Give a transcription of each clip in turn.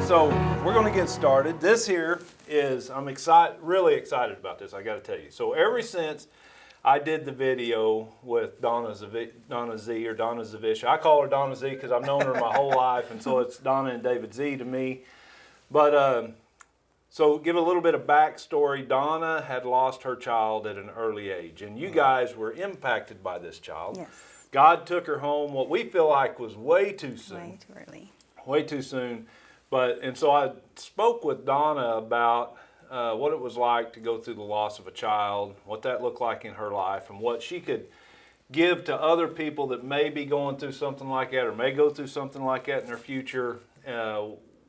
So we're going to get started. This here is, I'm really excited about this, I got to tell you. So ever since I did the video with Donna Zavisha, I call her Donna Z because I've known her my whole life, and so it's Donna and David Z to me. But so give a little bit of backstory. Donna had lost her child at an early age, and you guys were impacted by this child. Yes. God took her home, what we feel like was way too soon. Way too early. Way too soon. And so I spoke with Donna about what it was like to go through the loss of a child, what that looked like in her life, and what she could give to other people that may be going through something like that or may go through something like that in their future,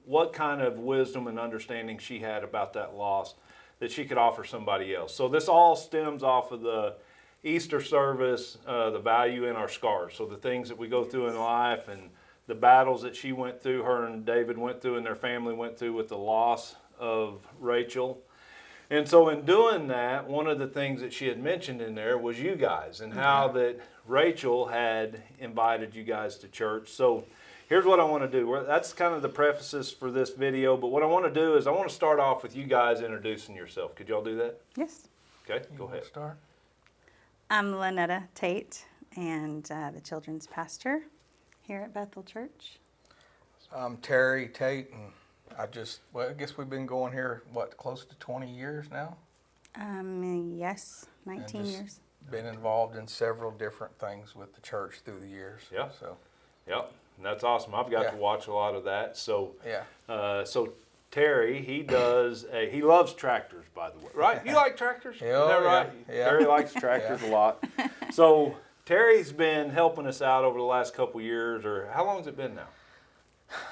what kind of wisdom and understanding she had about that loss that she could offer somebody else. So this all stems off of the Easter service, the value in our scars. So the things that we go through in life and the battles that she went through, her and David went through, and their family went through with the loss of Rachel. And so in doing that, one of the things that she had mentioned in there was you guys and how that Rachel had invited you guys to church. So here's what I want to do. That's kind of the prefaces for this video, but what I want to do is I want to start off with you guys introducing yourself. Could y'all do that? Yes. Okay, go ahead. Start. I'm Lynetta Tate, and the children's pastor here at Bethel Church. I'm Terry Tate, and I guess we've been going here, close to 20 years now? Yes, 19 years. Been involved in several different things with the church through the years. Yeah. So. Yep, and that's awesome. I've got to watch a lot of that. So, Yeah. So Terry, he loves tractors, by the way, right? You like tractors? Oh, Is that right? yeah. Terry likes tractors a lot. So Terry's been helping us out over the last couple years, or how long has it been now?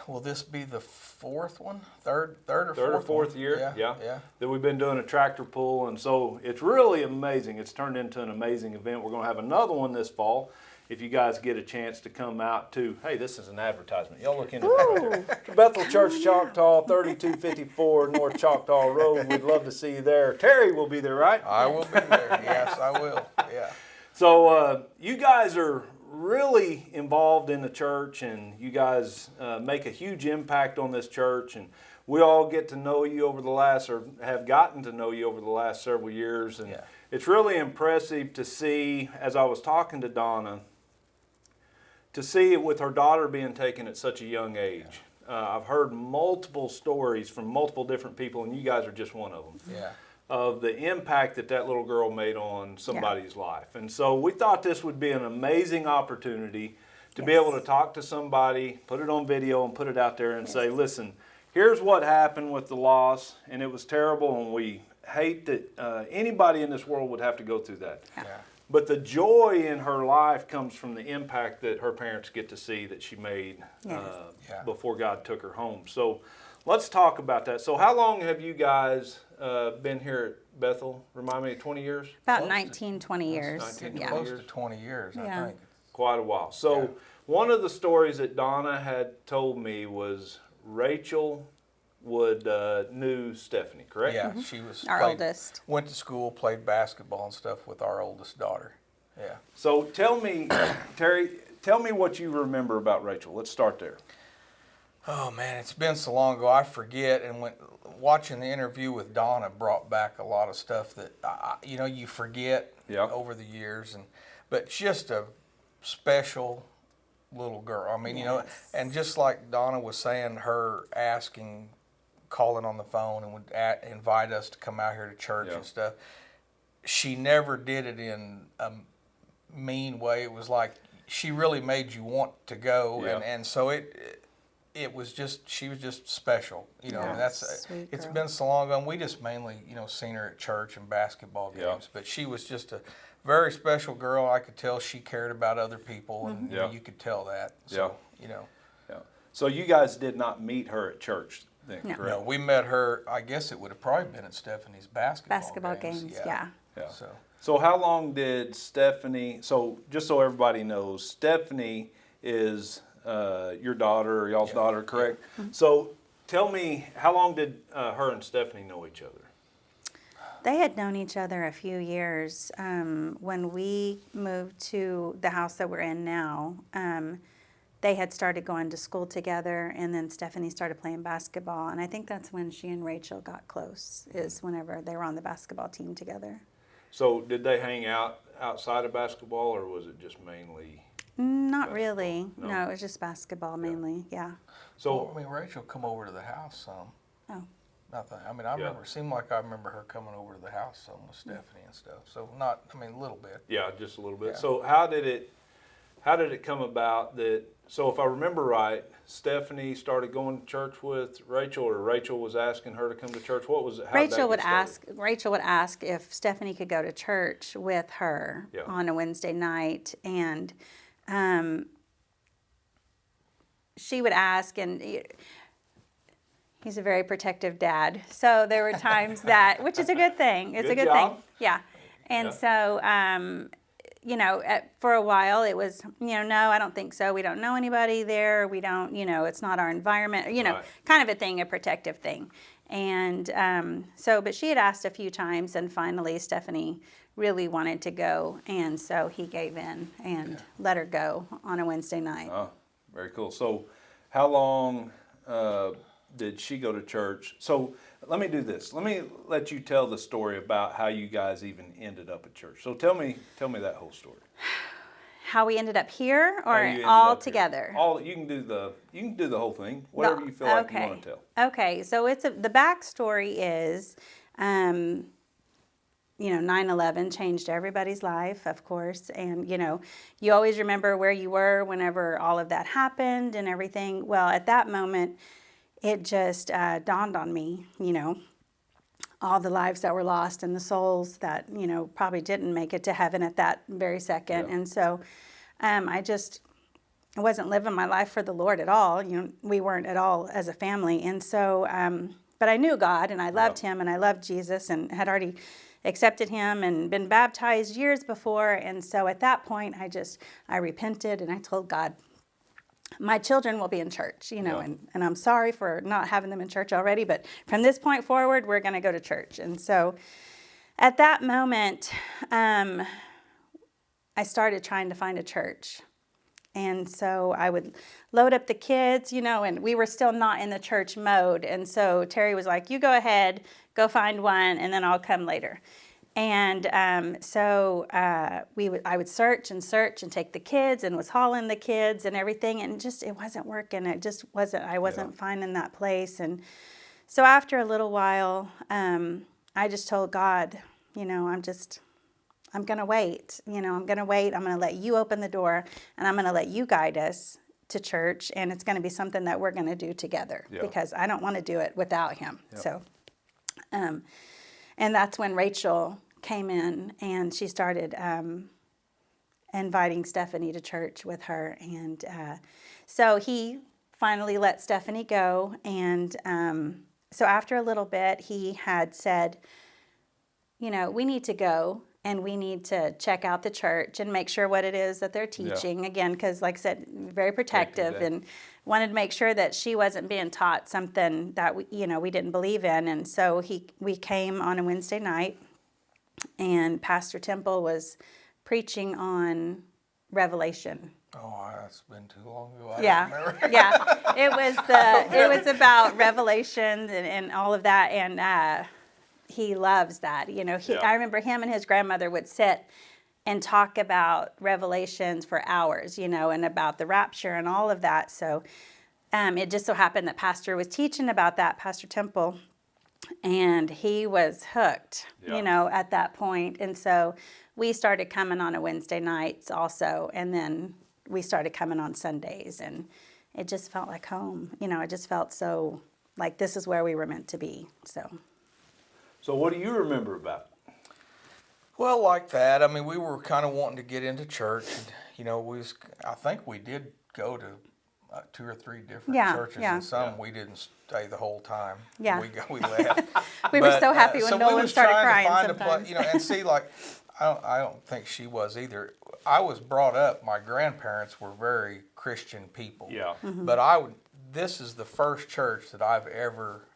Will this be the fourth one? Third or Fourth one? year? Yeah. That we've been doing a tractor pull, and so it's really amazing. It's turned into an amazing event. We're going to have another one this fall. If you guys get a chance to come out to, hey, this is an advertisement. Y'all look into that right there. Bethel Church, Choctaw, 3254 North Choctaw Road. We'd love to see you there. Terry will be there, right? I will be there. Yes, I will. Yeah. So you guys are really involved in the church, and you guys make a huge impact on this church, and we all get to know you over the last, or have gotten to know you over the last several years, and it's really impressive to see, as I was talking to Donna, to see it with her daughter being taken at such a young age. I've heard multiple stories from multiple different people, and you guys are just one of them. Yeah. Of the impact that little girl made on somebody's life. And so we thought this would be an amazing opportunity to be able to talk to somebody, put it on video, and put it out there and say, listen, here's what happened with the loss, and it was terrible, and we hate that anybody in this world would have to go through that. Yeah. But the joy in her life comes from the impact that her parents get to see that she made before God took her home. So let's talk about that. So how long have you guys been here at Bethel? Remind me, 20 years? About 19, 20 years. 19, Yeah. Close to 20 years, I think. Quite a while. So one of the stories that Donna had told me was Rachel knew Stephanie, correct? Yeah, she was Our oldest. Went to school, played basketball and stuff with our oldest daughter. Yeah. So tell me, Terry, tell me what you remember about Rachel. Let's start there. Oh man, it's been so long ago, I forget. And watching the interview with Donna brought back a lot of stuff that you forget over the years. But just a special little girl. I mean, and just like Donna was saying, her calling on the phone and would invite us to come out here to church and stuff. She never did it in a mean way. It was like she really made you want to go, and so it was just, she was just special, and it's been so long ago, and we just mainly, seen her at church and basketball games, but she was just a very special girl. I could tell she cared about other people, and you could tell that. So, So you guys did not meet her at church then, correct? No, we met her, I guess it would have probably been at Stephanie's basketball games, yeah. So how long did Stephanie, so just so everybody knows, Stephanie is your daughter, or y'all's daughter, correct? So tell me, how long did her and Stephanie know each other? They had known each other a few years. When we moved to the house that we're in now, they had started going to school together, and then Stephanie started playing basketball. And I think that's when she and Rachel got close, is whenever they were on the basketball team together. So did they hang out outside of basketball, or was it just mainly? Not Basketball? really. No. No, it was just basketball mainly. Yeah. So Well, I mean, Rachel come over to the house some. Oh. Nothing. I mean, I remember. It seemed like I remember her coming over to the house some with Stephanie and stuff. So not. I mean, a little bit. yeah, just a little bit. Yeah. So how did it come about that? So if I remember right, Stephanie started going to church with Rachel, or Rachel was asking her to come to church. What was it? How did that Rachel would ask if Stephanie could go to church with her Yeah. on a Wednesday night, and she would ask, and he's a very protective dad. So there were times that, which is a good thing. It's a Good good job. thing. Yeah. And Yeah. so, for a while it was, no, I don't think so. We don't know anybody there. We don't, it's not our environment, Right. kind of a thing, a protective thing. And but she had asked a few times, and finally Stephanie really wanted to go. And so he gave in and let her go on a Wednesday night. Oh, very cool. So how long did she go to church? So let me do this. Let me let you tell the story about how you guys even ended up at church. So tell me that whole story. How we ended up here, How you or ended all up here. together? You can do the whole thing. Whatever you feel like you want to tell. Okay, so the backstory is, 9/11 changed everybody's life, of course, and you always remember where you were whenever all of that happened and everything. Well, at that moment, it just dawned on me, all the lives that were lost and the souls that probably didn't make it to heaven at that very second. Yeah. And so I wasn't living my life for the Lord at all. We weren't at all as a family. And so, but I knew God, and I loved Him, and I loved Jesus, and had already accepted Him and been baptized years before. And so at that point, I repented, and I told God, my children will be in church, and I'm sorry for not having them in church already, but from this point forward, we're going to go to church. And so at that moment, I started trying to find a church. And so I would load up the kids, and we were still not in the church mode. And so Terry was like, you go ahead, go find one, and then I'll come later. And I would search and take the kids, and was hauling the kids and everything, and it wasn't working. I wasn't finding that place. And so after a little while, I just told God, I'm going to wait. I'm going to wait. I'm going to let you open the door, and I'm going to let you guide us to church, and it's going to be something that we're going to do together, because I don't want to do it without him. So, and that's when Rachel came in, and she started inviting Stephanie to church with her. And so he finally let Stephanie go. And so after a little bit, he had said, we need to go, and we need to check out the church and make sure what it is that they're teaching. Again, because like I said, very protective, and wanted to make sure that she wasn't being taught something that we didn't believe in. And so we came on a Wednesday night, and Pastor Temple was preaching on Revelation. Oh, that's been too long ago. I Yeah, don't remember. yeah. It was about Revelation and all of that, and he loves that. I remember him and his grandmother would sit and talk about Revelations for hours, and about the rapture and all of that. So it just so happened that Pastor was teaching about that, Pastor Temple, and he was hooked, at that point. And so we started coming on a Wednesday nights also, and then we started coming on Sundays, and it just felt like home. It just felt so like this is where we were meant to be. So what do you remember about it? Well, like that. I mean, we were kind of wanting to get into church. And, I think we did go to 2 or 3 different churches, and some we didn't stay the whole time. Yeah. We left. We were so happy when Nolan started crying sometimes. And see, like, I don't think she was either. I was brought up, my grandparents were very Christian people. Yeah. Mm-hmm. But this is the first church that I've ever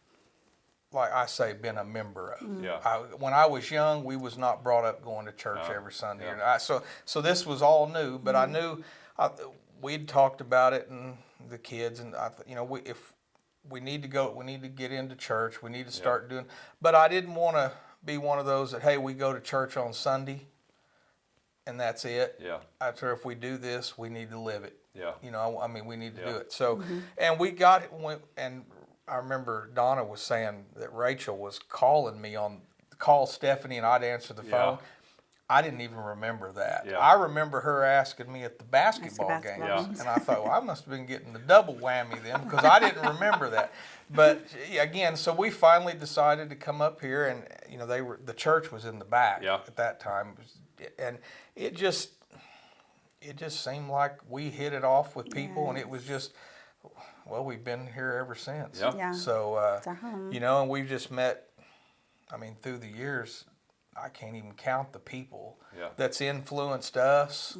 like I say, been a member of. Yeah. When I was young, we was not brought up going to church every Sunday. Yeah. And so this was all new, but I knew we'd talked about it and the kids, and if we need to go, we need to get into church. We need to start doing. But I didn't want to be one of those that, hey, we go to church on Sunday, and that's it. Yeah. After, if we do this, we need to live it. Yeah. I mean, we need to do it. So, and we got it. And I remember Donna was saying that Rachel was calling me call Stephanie, and I'd answer the phone. I didn't even remember that. Yeah. I remember her asking me at the basketball games, and I thought, well, I must have been getting the double whammy then, because I didn't remember that. But again, so we finally decided to come up here, and the church was in the back at that time, and it just seemed like we hit it off with people, and it was just, well, we've been here ever since. Yeah. So It's our home. and we've just met. I mean, through the years, I can't even count the people that's influenced us,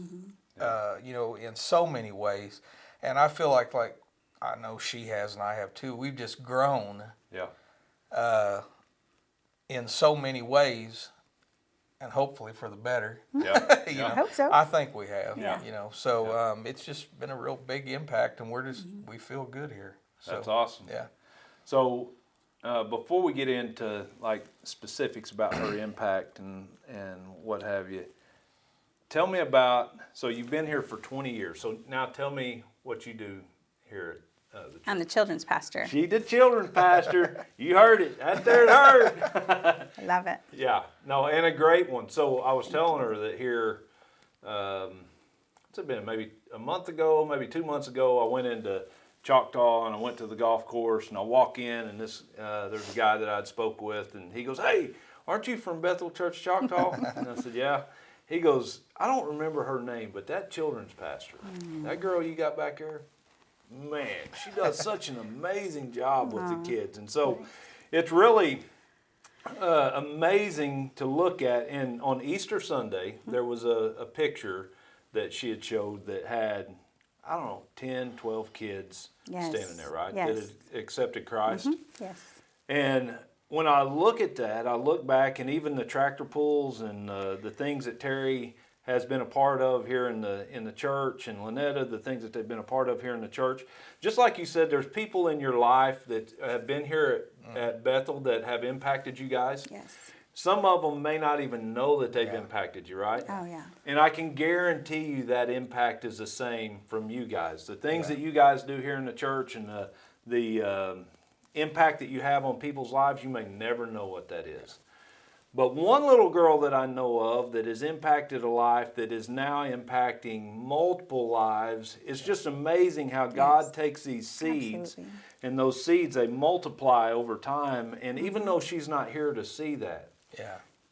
in so many ways. And I feel like I know she has and I have too. We've just grown in so many ways, and hopefully for the better. Yeah. I hope so. I think we have. Yeah. So it's just been a real big impact, and we feel good here. So, That's awesome. Yeah. So, before we get into like specifics about her impact and what have you, tell me about. So you've been here for 20 years. So now tell me what you do here at the church. I'm the children's pastor. She the children's pastor. You heard it. That there it heard. I love it. Yeah. No, and a great one. So I was telling her that here, it's been maybe a month ago, maybe 2 months ago, I went into Choctaw and I went to the golf course, and I walk in, and there's a guy that I'd spoke with, and he goes, "Hey, aren't you from Bethel Church Choctaw?" And I said, "Yeah." He goes, "I don't remember her name, but that children's pastor, that girl you got back there, man, she does such an amazing job with the kids." And so it's really amazing to look at. And on Easter Sunday, there was a picture that she had showed that had, I don't know, 10, 12 kids standing there, right? Yes. That had accepted Christ. Yes. And when I look at that, I look back, and even the tractor pulls and the things that Terry has been a part of here in the church, and Lynetta, the things that they've been a part of here in the church. Just like you said, there's people in your life that have been here at Bethel that have impacted you guys. Yes. Some of them may not even know that they've impacted you, right? Oh, yeah. And I can guarantee you that impact is the same from you guys. The things that you guys do here in the church, and the impact that you have on people's lives, you may never know what that is. But one little girl that I know of that has impacted a life that is now impacting multiple lives, it's just amazing how God takes these seeds, Absolutely. and those seeds, they multiply over time. And even though she's not here to see that,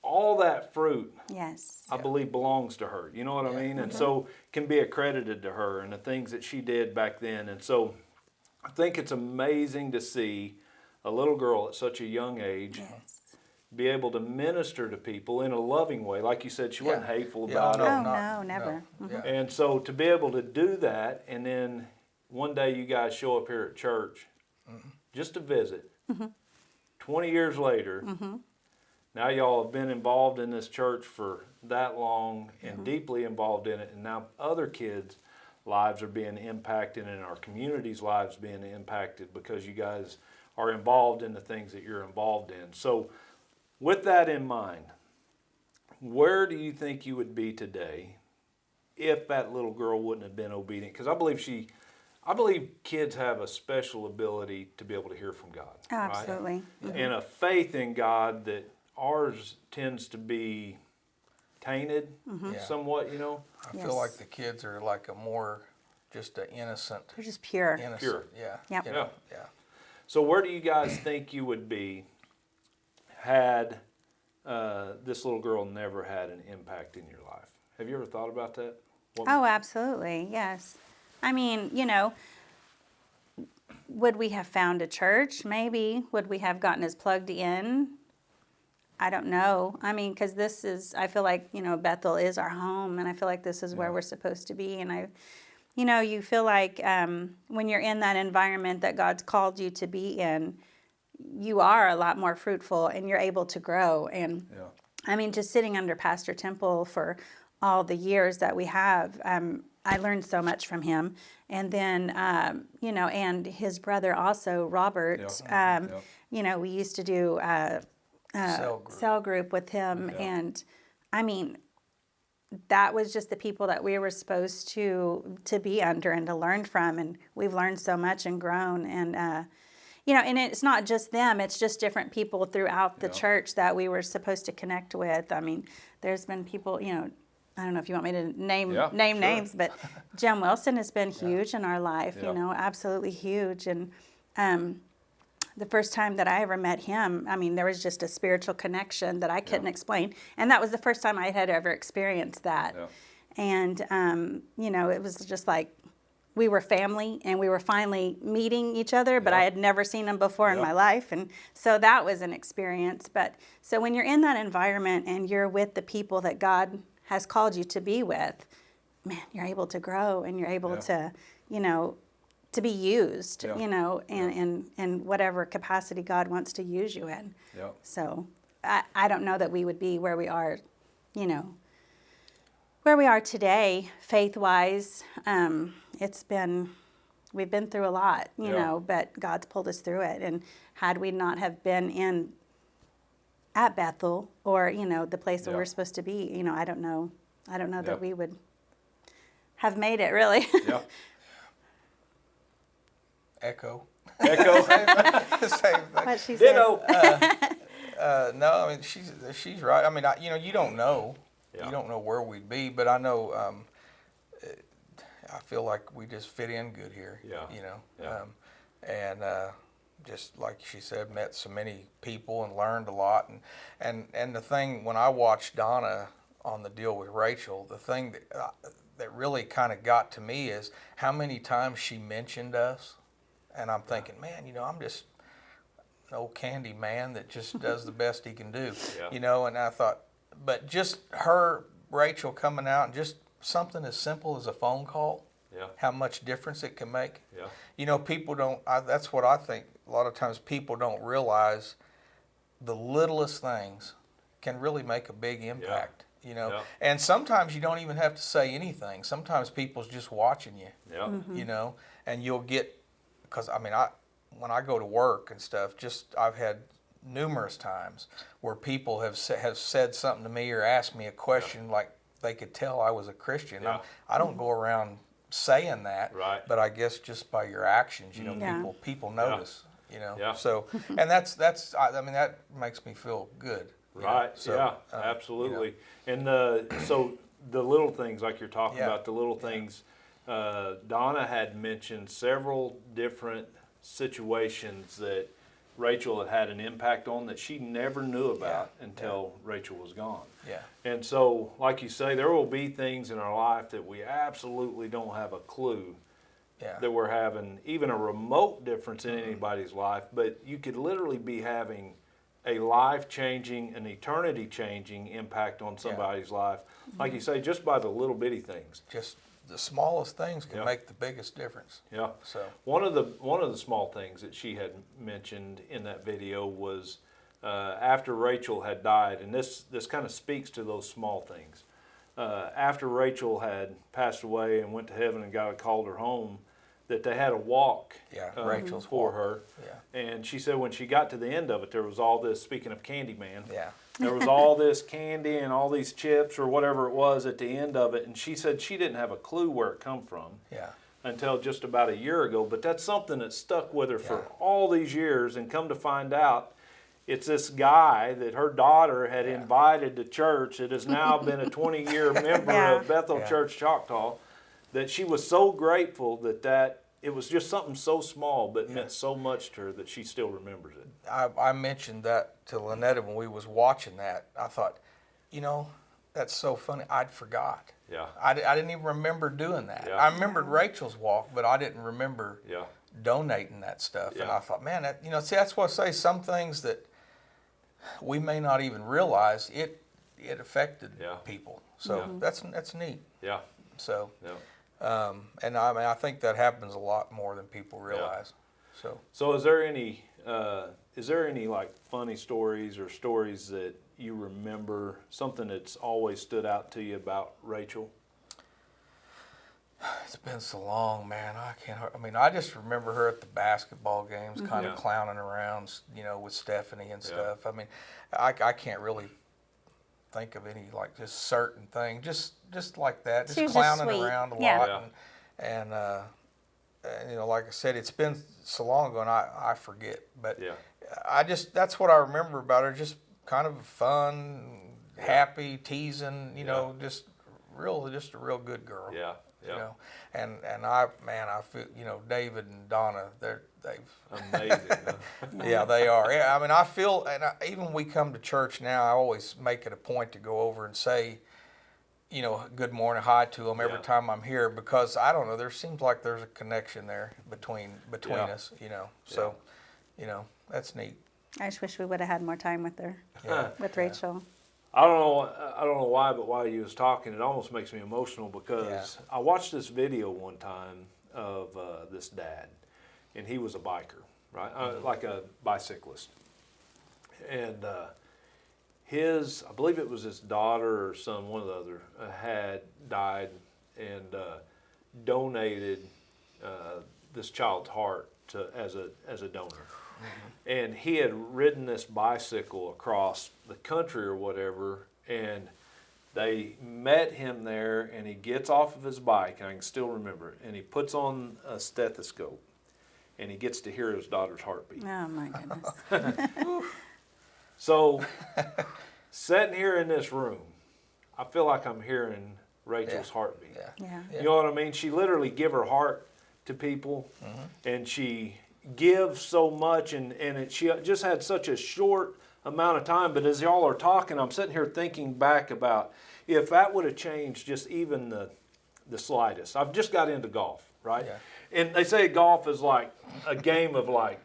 all that fruit, Yes. I believe, belongs to her. You know what I mean? And so can be accredited to her and the things that she did back then. And so I think it's amazing to see a little girl at such a young age be able to minister to people in a loving way. Like you said, she wasn't hateful about it. Oh, no, never. Yeah. And so to be able to do that, and then one day you guys show up here at church just to visit, 20 years later, now y'all have been involved in this church for that long and deeply involved in it, and now other kids' lives are being impacted, and our community's lives being impacted because you guys are involved in the things that you're involved in. So with that in mind, where do you think you would be today if that little girl wouldn't have been obedient? Because I believe kids have a special ability to be able to hear from God. Oh, absolutely. Right? And a faith in God that ours tends to be tainted somewhat, you know? I feel like the kids are like a more just an innocent. They're just pure. Pure. Yeah. Yep. Yeah. So where do you guys think you would be had this little girl never had an impact in your life? Have you ever thought about that? Oh, absolutely. Yes. I mean, would we have found a church? Maybe. Would we have gotten as plugged in? I don't know. I mean, because I feel like, Bethel is our home, and I feel like this is where we're supposed to be. And you feel like when you're in that environment that God's called you to be in, you are a lot more fruitful and you're able to grow. And Yeah. I mean, just sitting under Pastor Temple for all the years that we have, I learned so much from him. And then, and his brother also, Robert, we used to do cell group with him. Yeah. And I mean, that was just the people that we were supposed to be under and to learn from. And we've learned so much and grown. And, and it's not just them, it's just different people throughout the church that we were supposed to connect with. I mean, there's been people, I don't know if you want me to name Sure. names, but Jim Wilson has been huge in our life, absolutely huge. And the first time that I ever met him, I mean, there was just a spiritual connection that I couldn't explain. And that was the first time I had ever experienced that. Yeah. And, it was just like we were family and we were finally meeting each other, but I had never seen him before in my life. And so that was an experience. But so when you're in that environment and you're with the people that God has called you to be with, man, you're able to grow and you're able to, to be used, in whatever capacity God wants to use you in. Yeah. So I don't know that we would be where we are, where we are today, faith-wise. We've been through a lot, but God's pulled us through it. And had we not have been at Bethel or, the place where we're supposed to be, I don't know that we would have made it, really. Yeah. Echo. Echo. Same thing. What she said. Ditto. No, I mean she's right. I mean, you don't know. Yeah. You don't know where we'd be, but I know. I feel like we just fit in good here. Yeah. Yeah. And just like she said, met so many people and learned a lot. And the thing when I watched Donna on the deal with Rachel, the thing that really kind of got to me is how many times she mentioned us. And I'm thinking, man, I'm just an old candy man that just does the best he can do, and I thought, but just Rachel coming out and just something as simple as a phone call, how much difference it can make. Yeah. People don't, that's what I think, a lot of times people don't realize the littlest things can really make a big impact, and sometimes you don't even have to say anything. Sometimes people's just watching you, and you'll get, because when I go to work and stuff, I've had numerous times where people have said something to me or asked me a question like they could tell I was a Christian. Yeah. I don't go around saying that, Right. but I guess just by your actions, people notice. So, and that makes me feel good. Right. Absolutely. And so the little things, like you're talking about, the little things. Donna had mentioned several different situations that Rachel had an impact on that she never knew about until Rachel was gone. Yeah. And so, like you say, there will be things in our life that we absolutely don't have a clue that we're having even a remote difference in anybody's life, but you could literally be having a life-changing, an eternity-changing impact on somebody's life, like you say, just by the little bitty things. Just the smallest things can make the biggest difference. Yeah. So one of the small things that she had mentioned in that video was after Rachel had died, and this kind of speaks to those small things. After Rachel had passed away and went to heaven and God had called her home, that they had a walk Rachel's for walk. her. Yeah. And she said when she got to the end of it, there was all this, speaking of Candyman, Yeah. there was all this candy and all these chips or whatever it was at the end of it. And she said she didn't have a clue where it come from until just about a year ago. But that's something that stuck with her for all these years, and come to find out, it's this guy that her daughter had invited to church that has now been a 20-year member of Bethel Church Choctaw, that she was so grateful that it was just something so small but meant so much to her that she still remembers it. I mentioned that to Lynetta when we was watching that. I thought, that's so funny. I'd forgot. Yeah. I didn't even remember doing that. Yeah. I remembered Rachel's walk, but I didn't remember Yeah. donating that stuff. Yeah. And I thought, man, see, that's what I say. Some things that we may not even realize it affected people. So that's neat. Yeah. So, Yeah. and I think that happens a lot more than people realize. So is there any is there any like funny stories or stories that you remember, something that's always stood out to you about Rachel? It's been so long, man. I mean, I just remember her at the basketball games, kind Yeah. of clowning around, with Stephanie and stuff. I mean, I can't really think of any like just certain thing, just like that, She just was just clowning sweet. around a Yeah. lot, Yeah. and like I said, it's been so long ago, and I forget. But Yeah. that's what I remember about her, just kind of fun, happy, teasing, just a real good girl. Yeah. Yeah. And I feel, David and Donna, they've Amazing. huh? yeah, they are. Yeah, I mean, I feel, even when we come to church now, I always make it a point to go over and say, good morning, hi to them every Yeah. time I'm here, because I don't know, there seems like there's a connection there between Yeah. us, So, that's neat. I just wish we would have had more time with her, Yeah. with Rachel. I don't know why, but while you was talking, it almost makes me emotional because I watched this video one time of this dad, and he was a biker, right? Like a bicyclist. And I believe it was his daughter or son, one of the other, had died and donated this child's heart as a donor. And he had ridden this bicycle across the country or whatever, and they met him there, and he gets off of his bike, and I can still remember it, and he puts on a stethoscope, and he gets to hear his daughter's heartbeat. Oh my goodness. So, sitting here in this room, I feel like I'm hearing Rachel's heartbeat. Yeah. You know what I mean? She literally give her heart to people, and she gives so much, and she just had such a short amount of time. But as y'all are talking, I'm sitting here thinking back about if that would have changed just even the slightest. I've just got into golf, right? Yeah. And they say golf is like a game of like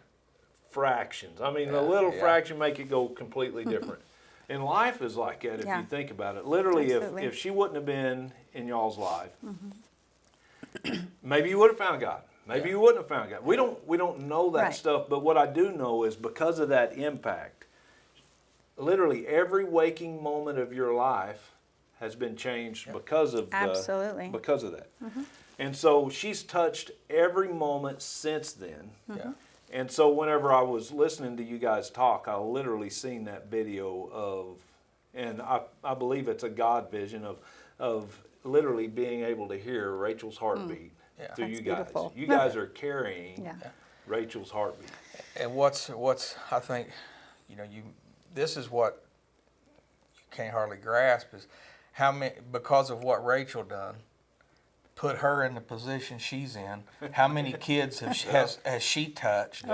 fractions. I mean, a little fraction make it go completely different. And life is like that if Yeah. you think about it. Literally, Absolutely. if she wouldn't have been in y'all's life, maybe you would have found God. Maybe you wouldn't have found God. We don't know that Right. stuff, but what I do know is because of that impact, literally every waking moment of your life has been changed because of Absolutely. because of that. And so she's touched every moment since then. Yeah. And so whenever I was listening to you guys talk, I literally seen that video of, and I believe it's a God vision of literally being able to hear Rachel's heartbeat Yeah. through That's you guys. beautiful. You guys are carrying Yeah. Rachel's heartbeat. And what's I think, this is what you can't hardly grasp is how many, because of what Rachel done, put her in the position she's in. How many kids has she touched?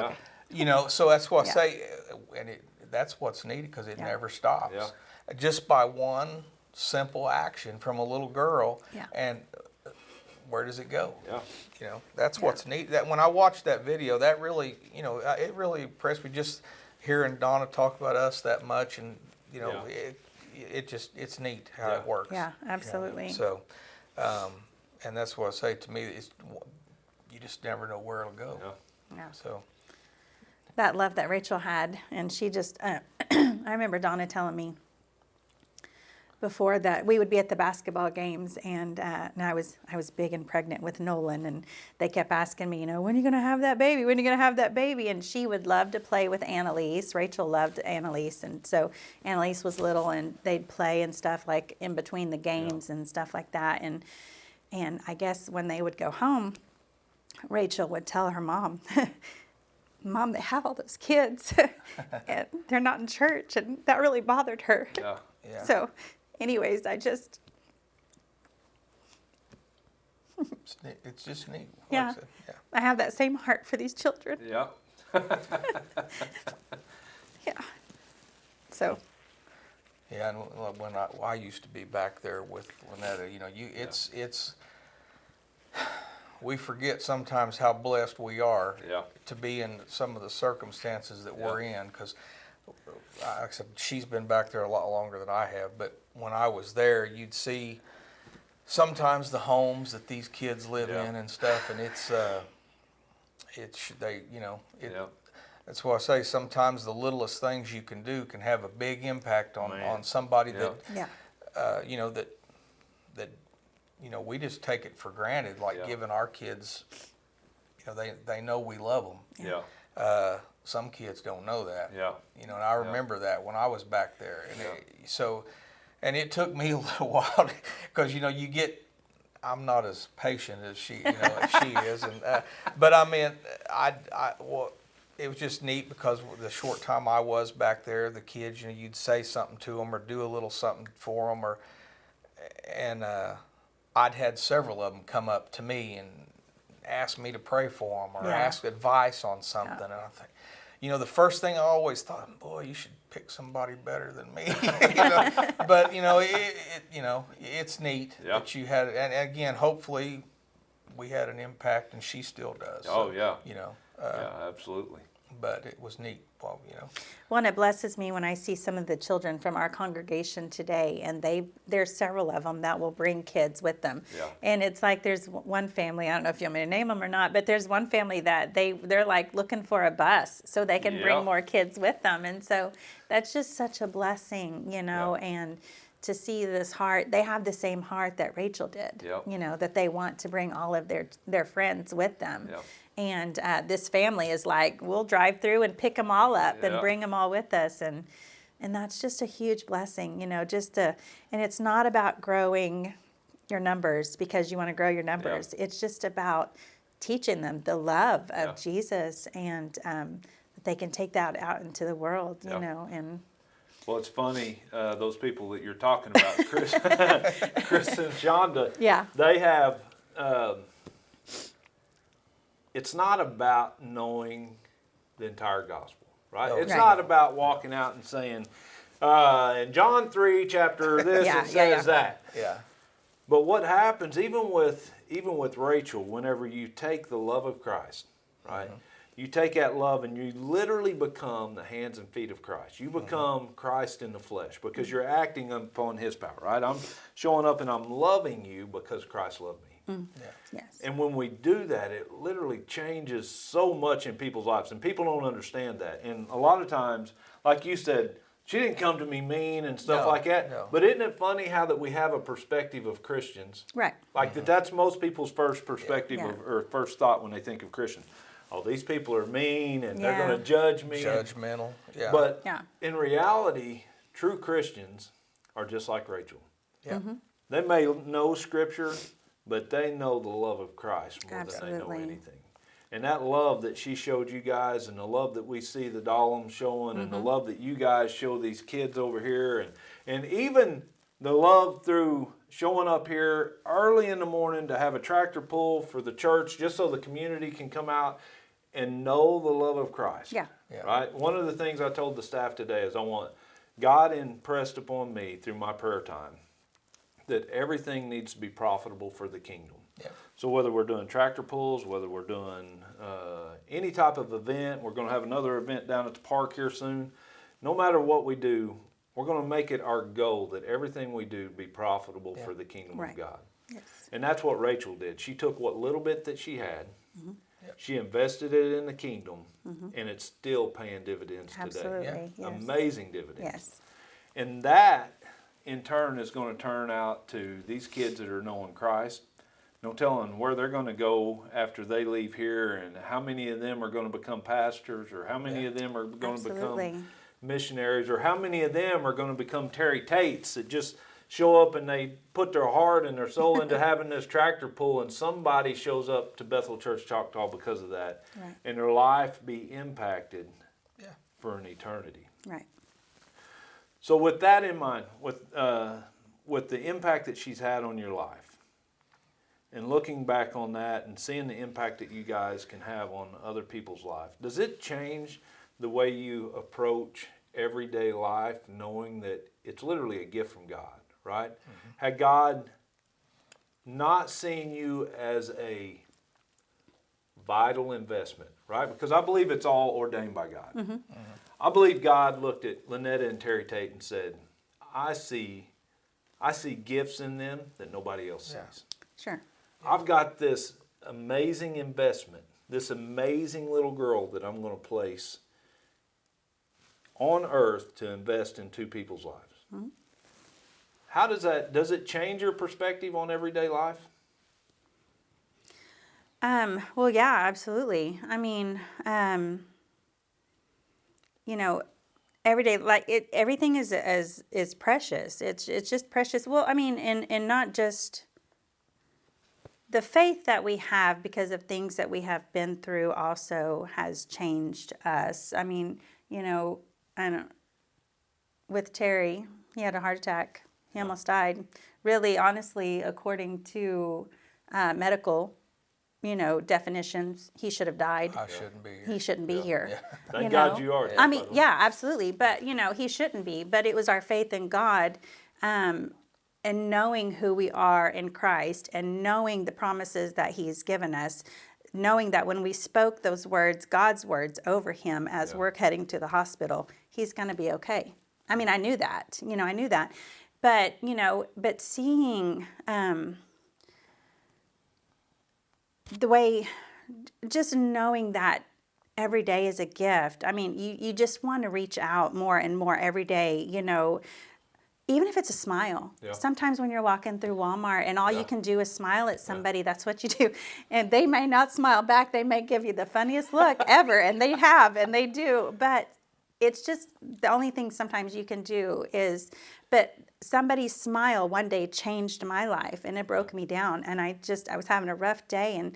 Yeah. So that's what I Yeah. say, and that's what's needed because it Yeah. never stops. Yeah. Just by one simple action from a little girl, Yeah. and where does it go? Yeah. That's what's neat. That when I watched that video, that really, it really impressed me. Just hearing Donna talk about us that much, and Yeah. it's neat how Yeah. it works. Yeah, absolutely. So, and that's what I say to me. You just never know where it'll go. Yeah. Yeah. So, That love that Rachel had, and she just, I remember Donna telling me before that we would be at the basketball games, and I was big and pregnant with Nolan, and they kept asking me, when are you going to have that baby? When are you going to have that baby? And she would love to play with Annalise. Rachel loved Annalise, and so Annalise was little, and they'd play and stuff like in between the games and stuff like that. And I guess when they would go home, Rachel would tell her mom, Mom, they have all those kids, and they're not in church, and that really bothered her. Yeah. yeah. So, anyways, I just, It's just neat. Like Yeah. I said. Yeah. I have that same heart for these children. Yeah. Yeah. So, Yeah, and when I used to be back there with Lynetta, it's we forget sometimes how blessed we are Yeah. to be in some of the circumstances that we're in, because like I said, she's been back there a lot longer than I have, but when I was there, you'd see sometimes the homes that these kids live Yeah. in and stuff, and it's Yeah. That's why I say sometimes the littlest things you can do can have a big impact on somebody Yeah. that, you know, that you know, we just take it for granted, like giving our kids, you know, they know we love them. Yeah. Some kids don't know that. Yeah. You know, and I remember that when I was back there. And and it took me a little while because, you know, I'm not as patient as she is. And, but I mean, well, it was just neat because the short time I was back there, the kids, you know, you'd say something to them or do a little something for them and I'd had several of them come up to me and ask me to pray for them or ask advice on something. And I think, you know, the first thing I always thought, boy, you should pick somebody better than me. You know? But, you know, it's neat that you had, and again, hopefully we had an impact and she still does. Oh, yeah. You know. Yeah, absolutely. But it was neat, well, you know. Well, and it blesses me when I see some of the children from our congregation today, and there's several of them that will bring kids with them. Yeah. And it's like there's one family, I don't know if you want me to name them or not, but there's one family that they're like looking for a bus so they can bring more kids with them. And so that's just such a blessing, you know, and to see this heart, they have the same heart that Rachel did, you know, that they want to bring all of their friends with them. Yep. And this family is like, we'll drive through and pick them all up and bring them all with us. And that's just a huge blessing, you know, and it's not about growing your numbers because you want to grow your numbers. It's just about teaching them the love of Jesus and that they can take that out into the world, you know, and... Well, it's funny, those people that you're talking about, Chris and Shonda, they have, it's not about knowing the entire gospel, right? It's not about walking out and saying, in John 3, chapter this, it says that. Yeah. But what happens, even with Rachel, whenever you take the love of Christ, right? Mm-hmm. You take that love and you literally become the hands and feet of Christ. You become Christ in the flesh because you're acting upon His power, right? I'm showing up and I'm loving you because Christ loved me. Yes. And when we do that, it literally changes so much in people's lives. And people don't understand that. And a lot of times, like you said, she didn't come to me mean and stuff like that. No. But isn't it funny how that we have a perspective of Christians? Right. Like that's most people's first perspective or first thought when they think of Christians. Oh, these people are mean and they're going to judge me. Judgmental, But in reality, true Christians are just like Rachel. Yeah. Mm-hmm. They may know Scripture, but they know the love of Christ more than they know anything. And that love that she showed you guys and the love that we see the Dollums showing and the love that you guys show these kids over here and even the love through showing up here early in the morning to have a tractor pull for the church just so the community can come out and know the love of Christ. Yeah. Right? One of the things I told the staff today is I want God impressed upon me through my prayer time that everything needs to be profitable for the kingdom. Yeah. So whether we're doing tractor pulls, whether we're doing any type of event, we're going to have another event down at the park here soon. No matter what we do, we're going to make it our goal that everything we do be profitable for the kingdom of God. Yes. And that's what Rachel did. She took what little bit that she had, she invested it in the kingdom, and it's still paying dividends today. Yes. Amazing dividends. Yes. And that, in turn, is going to turn out to these kids that are knowing Christ. No telling where they're going to go after they leave here and how many of them are going to become pastors or how many of them are going to become missionaries or how many of them are going to become Terry Tates that just show up and they put their heart and their soul into having this tractor pull and somebody shows up to Bethel Church Choctaw because of that and their life be impacted for an eternity. Right. So with that in mind, with the impact that she's had on your life, and looking back on that and seeing the impact that you guys can have on other people's life, does it change the way you approach everyday life, knowing that it's literally a gift from God, right? Mm-hmm. Had God not seen you as a vital investment, right? Because I believe it's all ordained by God. Mm-hmm. Mm-hmm. I believe God looked at Lynetta and Terry Tate and said, I see gifts in them that nobody else sees. Sure. I've got this amazing investment, this amazing little girl that I'm going to place on earth to invest in two people's lives. Mm-hmm. How does it change your perspective on everyday life? Well, yeah, absolutely. I mean, you know, every day, everything is precious. It's just precious. Well, I mean, and not just the faith that we have because of things that we have been through also has changed us. I mean, I don't, with Terry, he had a heart attack. He almost died. Really, honestly, according to medical, definitions, he should have died. I shouldn't be here. He shouldn't be here. Yeah. Thank God you are here. I mean, yeah, absolutely. But, he shouldn't be. But it was our faith in God and knowing who we are in Christ and knowing the promises that he's given us, knowing that when we spoke those words, God's words over him as we're heading to the hospital, he's going to be okay. I mean, I knew that. I knew that. But, but seeing the way, just knowing that every day is a gift. I mean, you just want to reach out more and more every day, even if it's a smile. Yeah. Sometimes when you're walking through Walmart and all you can do is smile at somebody, that's what you do. And they may not smile back. They may give you the funniest look ever, and they have, and they do. But it's just the only thing sometimes you can do is, but somebody's smile one day changed my life, and it broke me down. And I was having a rough day, and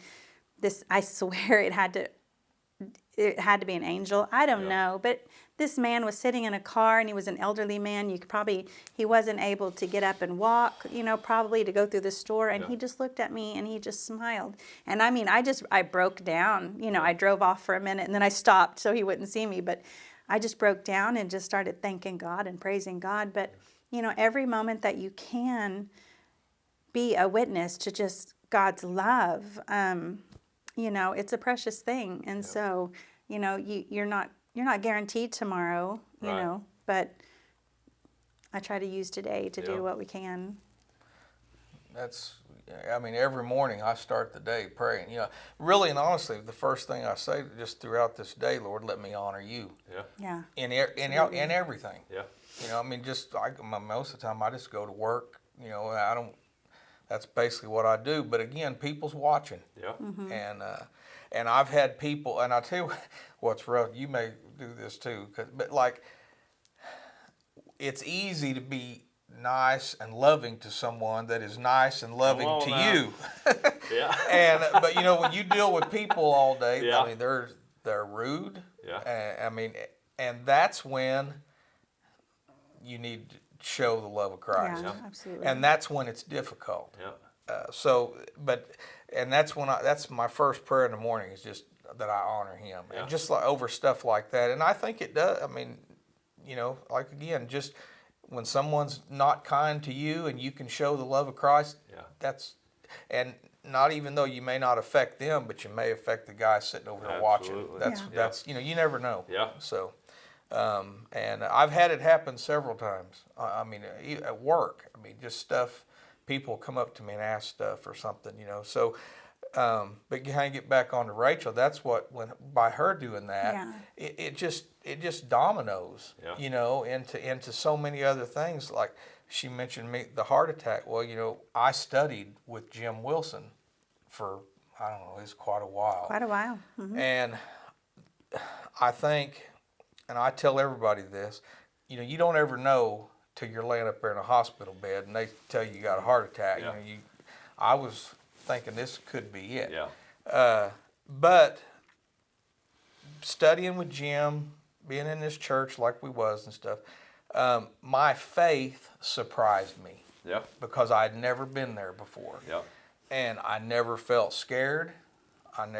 I swear it had to be an angel. I don't know, but this man was sitting in a car, and he was an elderly man. He wasn't able to get up and walk, probably to go through the store. And he just looked at me and he just smiled. And I mean, I broke down, I drove off for a minute and then I stopped so he wouldn't see me. But I just broke down and just started thanking God and praising God. But, every moment that you can be a witness to just God's love, it's a precious thing. And so, you're not guaranteed tomorrow, but I try to use today to do what we can. Every morning I start the day praying. Really and honestly, the first thing I say just throughout this day, Lord, let me honor you. Yeah. In everything. Yeah. Most of the time I just go to work. That's basically what I do. But again, people's watching. Yeah. Mm-hmm. And I've had people, and I'll tell you what's rough. You may do this too, but it's easy to be nice and loving to someone that is nice and loving to you. Yeah. But when you deal with people all day, they're rude. Yeah. And that's when you need to show the love of Christ. Yeah, absolutely. And that's when it's difficult. Yeah. That's my first prayer in the morning is just that I honor him. Yeah. And just over stuff like that. And I think it does. Again, just when someone's not kind to you and you can show the love of Christ, and not even though you may not affect them, but you may affect the guy sitting over there watching. That's you never know. Yeah. So, and I've had it happen several times. At work. Just stuff. People come up to me and ask stuff or something, So, but kind of get back onto Rachel. That's by her doing that, it just dominoes, into so many other things. Like she mentioned the heart attack. Well, I studied with Jim Wilson for it's quite a while. Mm-hmm. And I think, and I tell everybody this, you don't ever know till you're laying up there in a hospital bed and they tell you got a heart attack. Yeah. I was thinking this could be it. Yeah. But studying with Jim, being in this church like we was and stuff, my faith surprised me. Yeah. Because I'd never been there before. Yeah. And I never felt scared. And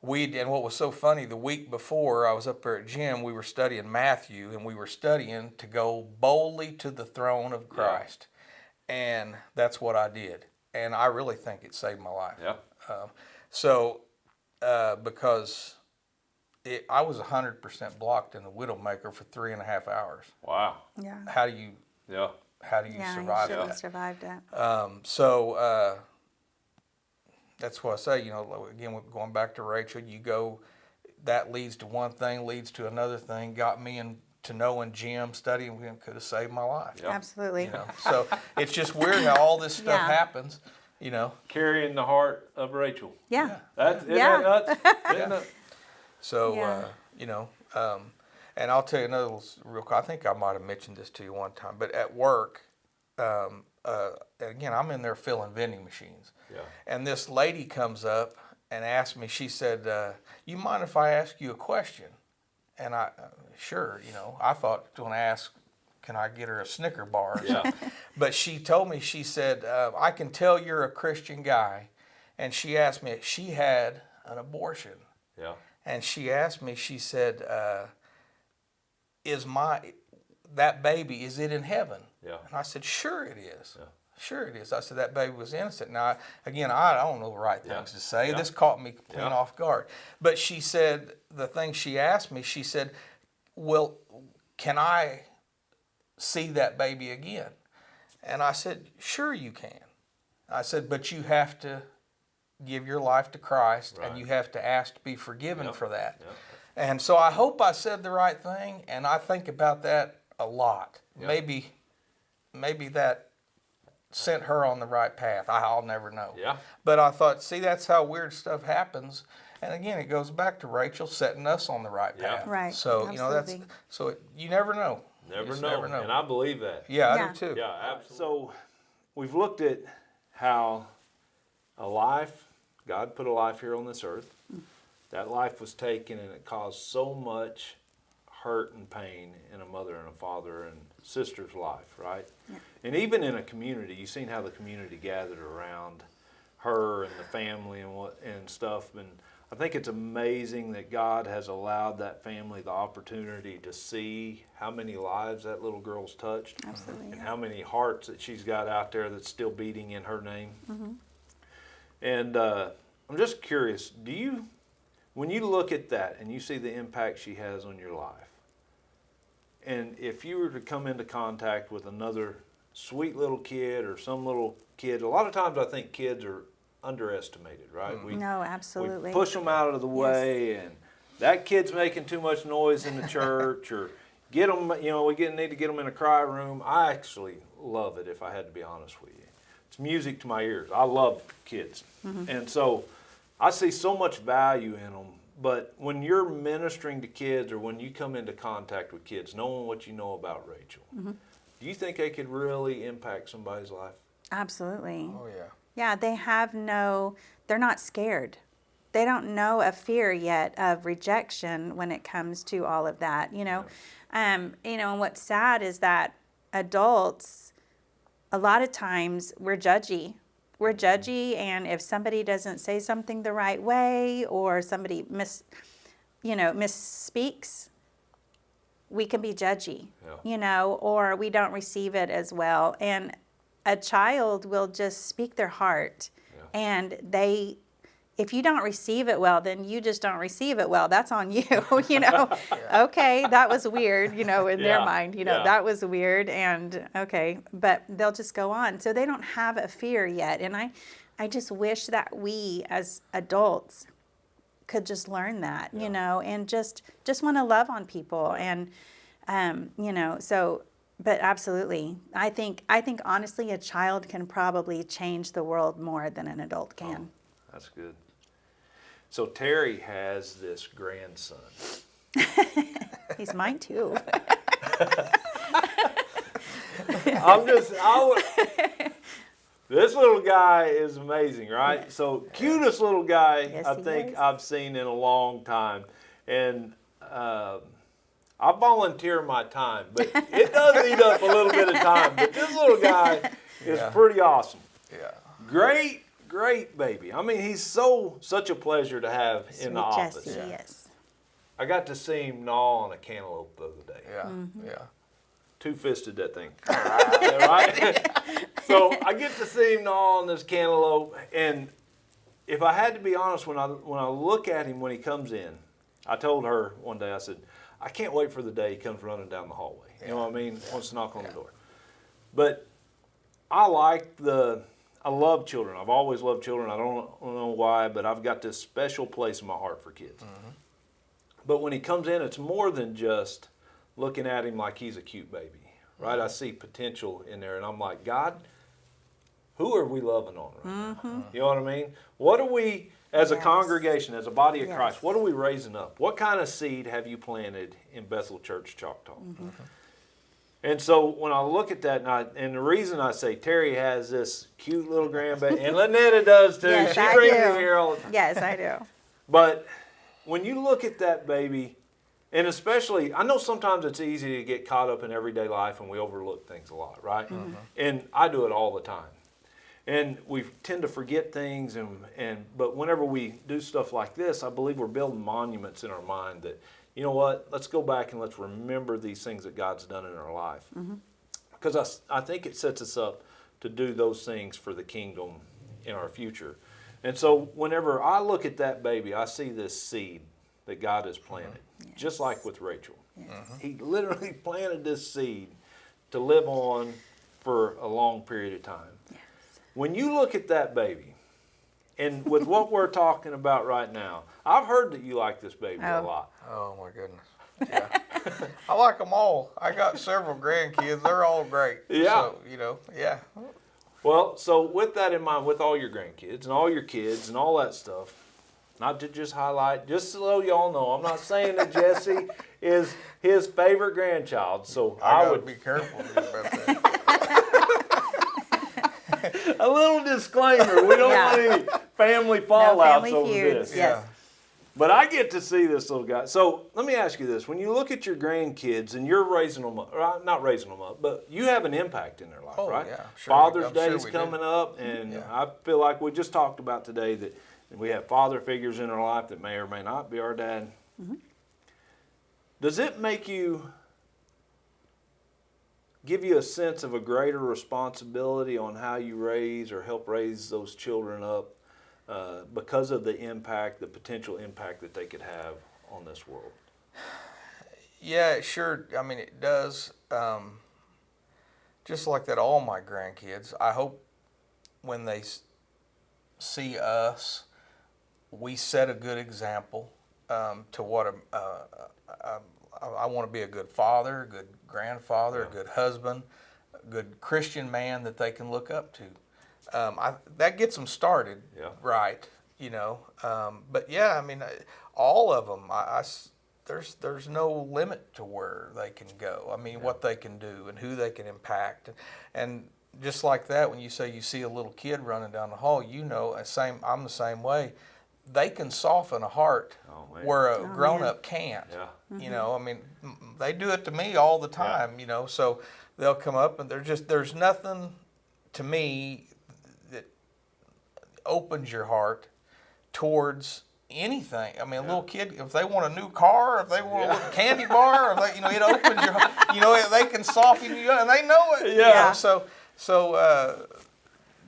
what was so funny, the week before I was up there at Jim, we were studying Matthew, and we were studying to go boldly to the throne of Christ. Yeah. And that's what I did. And I really think it saved my life. Yeah. Because I was 100% blocked in the Widowmaker for 3.5 hours. Wow. Yeah. How do you survive that? that? Survived that. That's what I say, again, going back to Rachel, you go that leads to one thing, leads to another thing, got me into knowing Jim, studying him, could have saved my life. Yep. Absolutely. You know, so it's just weird how all this stuff Yeah. happens. You know, Carrying the heart of Rachel. Yeah. Isn't Yeah. that nuts? Isn't it? so Yeah. you know, and I'll tell you another real quick. I think I might have mentioned this to you one time, but at work, again, I'm in there filling vending machines, Yeah. and this lady comes up and asks me. She said, "You mind if I ask you a question?" And I, sure, you know, I thought going to ask, can I get her a Snicker bar? Or Yeah. something. But she told me, she said, I can tell you're a Christian guy. And she asked me, she had an abortion. Yeah. And she asked me, she said, that baby, is it in heaven? Yeah. And I said, sure it is. Yeah. Sure it is. I said, that baby was innocent. Now, again, I don't know the right Yeah. things to say. Yeah. This caught me clean Yeah. off guard. But she said, the thing she asked me, she said, well, can I see that baby again? And I said, sure you can. I said, but you have to give your life to Christ, Right. and you have to ask to be forgiven Yep. for that. Yep. And so I hope I said the right thing, and I think about that a lot. Yep. Maybe that sent her on the right path. I'll never know. Yeah. But I thought, see, that's how weird stuff happens. And again, it goes back to Rachel setting us on the right Yeah. path. Right, So you know that's absolutely. you never know. Never You just know. Never know. And I believe that. Yeah, I Yeah. do too. Yeah, absolutely. So we've looked at how a life, God put a life here on this earth. That life was taken and it caused so much hurt and pain in a mother and a father and sister's life, right? Yeah. And even in a community, you've seen how the community gathered around her and the family and stuff. And I think it's amazing that God has allowed that family the opportunity to see how many lives that little girl's touched. Absolutely. And how many hearts that she's got out there that's still beating in her name. And I'm just curious, when you look at that and you see the impact she has on your life, and if you were to come into contact with another sweet little kid or some little kid, a lot of times I think kids are underestimated, right? No, absolutely. We push them out of the way, and that kid's making too much noise in the church, or get them, we need to get them in a cry room. I actually love it, if I had to be honest with you. It's music to my ears. I love kids. And so I see so much value in them. But when you're ministering to kids or when you come into contact with kids, knowing what you know about Rachel, do you think they could really impact somebody's life? Absolutely. Oh yeah. Yeah, they're not scared. They don't know a fear yet of rejection when it comes to all of that, and what's sad is that adults, a lot of times we're judgy. We're judgy, and if somebody doesn't say something the right way or somebody misspeaks, we can be judgy, or we don't receive it as well. And a child will just speak their heart, and if you don't receive it well, then you just don't receive it well. That's on you, Okay, that was weird, in their mind, that was weird, and okay, but they'll just go on. So they don't have a fear yet, and I just wish that we as adults could just learn that, and just want to love on people, and so. But absolutely, I think honestly, a child can probably change the world more than an adult can. Oh, that's good. So Terry has this grandson. He's mine too. This little guy is amazing, right? Yes. So cutest little guy Yes, I he think is. I've seen in a long time, and I volunteer my time, but it does eat up a little bit of time. But this little guy is pretty awesome. Yeah. Great baby. I mean, he's such a pleasure to have in the Sweet office. Jesse, yes. I got to see him gnaw on a cantaloupe the other day. Yeah. Yeah. Two-fisted that thing. Right? So I get to see him gnaw on this cantaloupe, and if I had to be honest, when I look at him when he comes in, I told her one day, I said, I can't wait for the day he comes running down the hallway. You know what I mean? Wants to knock on the door. But I love children. I've always loved children. I don't know why, but I've got this special place in my heart for kids. But when he comes in, it's more than just looking at him like he's a cute baby, right? I see potential in there, and I'm like, God, who are we loving on right now? You know what I mean? What are we, as a congregation, as a body of Christ, what are we raising up? What kind of seed have you planted in Bethel Church Choctaw? And so when I look at that, and the reason I say Terry has this cute little grandbaby, and Lynetta does too. Yes, She I brings do. him here all the time. Yes, I do. But when you look at that baby, and especially, I know sometimes it's easy to get caught up in everyday life and we overlook things a lot, right? And I do it all the time. And we tend to forget things, but whenever we do stuff like this, I believe we're building monuments in our mind that, you know what, let's go back and let's remember these things that God's done in our life. Because I think it sets us up to do those things for the kingdom in our future. And so whenever I look at that baby, I see this seed that God has planted, just like with Rachel. He literally planted this seed to live on for a long period of time. When you look at that baby, and with what we're talking about right now, I've heard that you like this baby a lot. Oh my goodness. Yeah. I like them all. I got several grandkids. They're all great. Yeah. So, you know, yeah. Well, so with that in mind, with all your grandkids and all your kids and all that stuff, not to just highlight, just so y'all know, I'm not saying that Jesse is his favorite grandchild. So I would be careful about that. A little disclaimer: we don't want any family fallouts family over feuds, this. yes. But I get to see this little guy. So let me ask you this: when you look at your grandkids and you're raising them up, or not raising them up, but you have an impact in their life, Oh, right? yeah, sure Father's I'm Day sure is we do. coming up, and Yeah. I feel like we just talked about today that we have father figures in our life that may or may not be our dad. Does it make you, give you a sense of a greater responsibility on how you raise or help raise those children up because of the impact, the potential impact that they could have on this world? Yeah, it sure. I mean, it does. Just like that, all my grandkids. I hope when they see us, we set a good example to what I want to be a good father, a good grandfather, a good husband, a good Christian man that they can look up to. That gets them started, right? You know, but yeah, I mean, all of them. There's no limit to where they can go. I mean, what they can do and who they can impact, and just like that, when you say you see a little kid running down the hall, you know, I'm the same way. They can soften a heart where a grown-up can't. You know, I mean, they do it to me all the time. You know, so they'll come up and there's nothing to me that opens your heart towards anything. I mean, a little kid, if they want a new car, if they want a candy bar, if they, you know, it opens your heart. You know, they can soften you up, and they know it. You know, so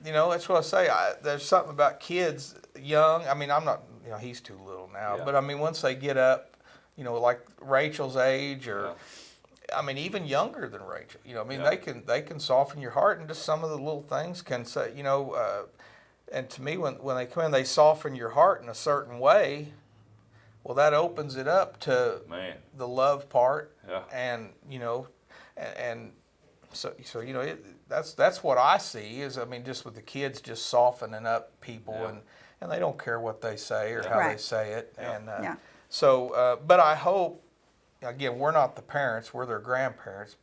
you know, that's what I say. There's something about kids young. I mean, I'm not, you know, he's too little now, but I mean, once they get up, you know, like Rachel's age, or I mean, even younger than Rachel. You know, I mean, they can soften your heart, and just some of the little things can say, you know. And to me, when they come in, they soften your heart in a certain way. Well, that opens it up to the love part, and you know, and so you know, that's what I see is, I mean, just with the kids just softening up people, and they don't care what they say or how they say it, and so but I hope, again, we're not the parents, we're their grandparents,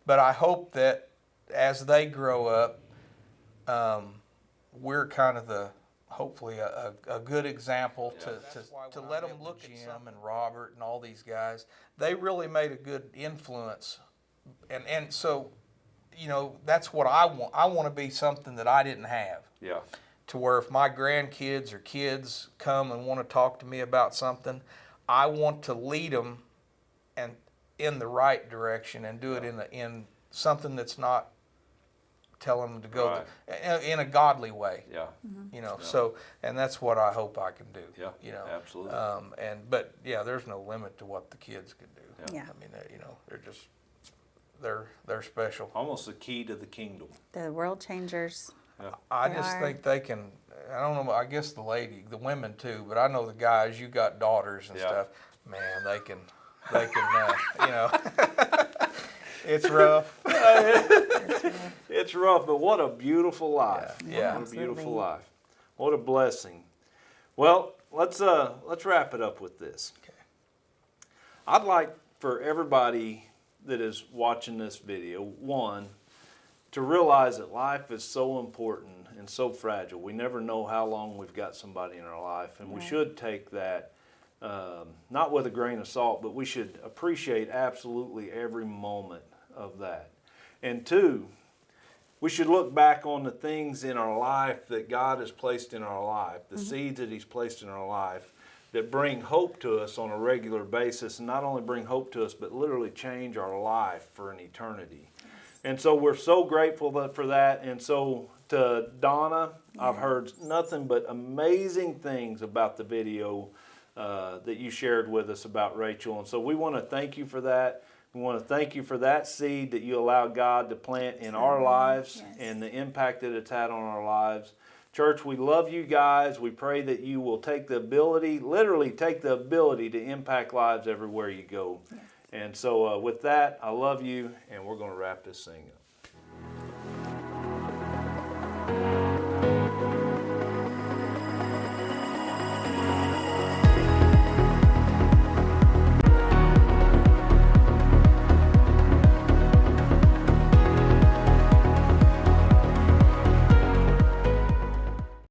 but I hope that as they grow up, we're kind of hopefully a good example to let them look at Jim and Robert and all these guys. They really made a good influence, and so, you know, that's what I want. I want to be something that I didn't have. To where if my grandkids or kids come and want to talk to me about something, I want to lead them and in the right direction and do it in something that's not telling them to go in a godly way. You know, so, and that's what I hope I can do. You know, absolutely. But yeah, there's no limit to what the kids can do. I mean, you know, they're special. Almost the key to the kingdom. The world changers. I just think they can. I don't know. I guess the women too, but I know the guys. You got daughters and stuff. Man, they can, you know, it's rough. It's rough, but what a beautiful life. Yeah. What a beautiful Absolutely. life. What a blessing. Well, let's wrap it up with this. Okay. I'd like for everybody that is watching this video, one, to realize that life is so important and so fragile. We never know how long we've got somebody in our life, and we should take that not with a grain of salt, but we should appreciate absolutely every moment of that. And two, we should look back on the things in our life that God has placed in our life, the seeds that He's placed in our life that bring hope to us on a regular basis, and not only bring hope to us, but literally change our life for an eternity. And so we're so grateful for that. And so to Donna, I've heard nothing but amazing things about the video that you shared with us about Rachel. And so we want to thank you for that. We want to thank you for that seed that you allowed God to plant in our lives and the impact that it's had on our lives. Church, we love you guys. We pray that you will take the ability, literally take the ability to impact lives everywhere you go. And so with that, I love you, and we're going to wrap this thing up.